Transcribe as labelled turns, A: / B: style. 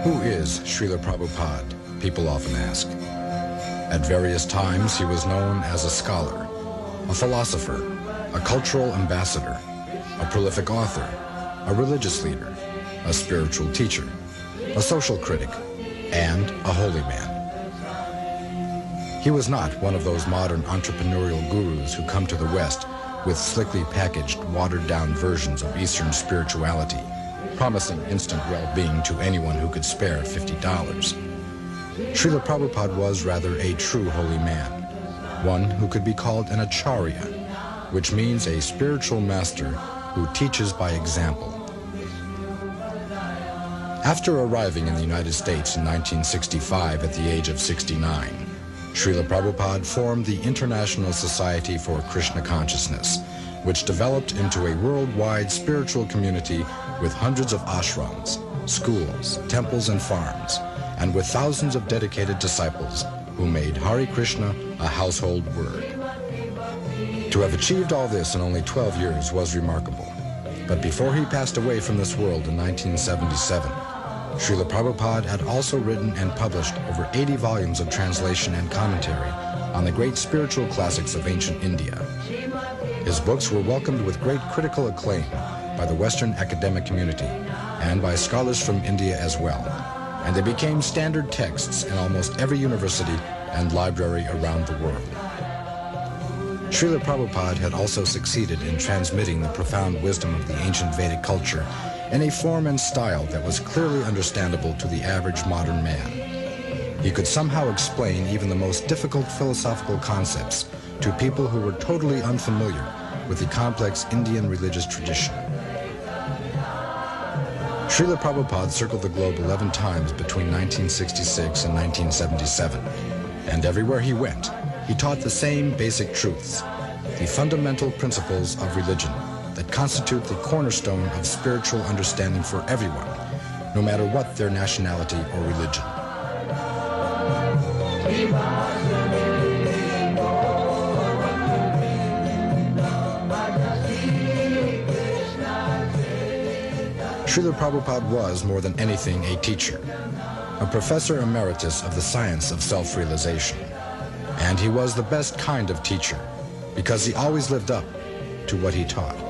A: Who is Srila Prabhupada? People often ask. At various times, he was known as a scholar, a philosopher, a cultural ambassador, a prolific author, a religious leader, a spiritual teacher, a social critic, and a holy man. He was not one of those modern entrepreneurial gurus who come to the West with slickly packaged, watered-down versions of Eastern spirituality, promising instant well-being to anyone who could spare $50. Srila Prabhupada was rather a true holy man, one who could be called an acharya, which means a spiritual master who teaches by example. After arriving in the United States in 1965 at the age of 69, Srila Prabhupada formed the International Society for Krishna Consciousness, which developed into a worldwide spiritual community with hundreds of ashrams, schools, temples, and farms, and with thousands of dedicated disciples who made Hare Krishna a household word. To have achieved all this in only 12 years was remarkable. But before he passed away from this world in 1977, Srila Prabhupada had also written and published over 80 volumes of translation and commentary on the great spiritual classics of ancient India. His books were welcomed with great critical acclaim by the Western academic community and by scholars from India as well, and they became standard texts in almost every university and library around the world. Srila Prabhupada had also succeeded in transmitting the profound wisdom of the ancient Vedic culture in a form and style that was clearly understandable to the average modern man. He could somehow explain even the most difficult philosophical concepts to people who were totally unfamiliar with the complex Indian religious tradition. Srila Prabhupada circled the globe 11 times between 1966 and 1977, and everywhere he went, he taught the same basic truths, the fundamental principles of religion that constitute the cornerstone of spiritual understanding for everyone, no matter what their nationality or religion. Srila Prabhupada was, more than anything, a teacher, a professor emeritus of the science of self-realization. And he was the best kind of teacher, because he always lived up to what he taught.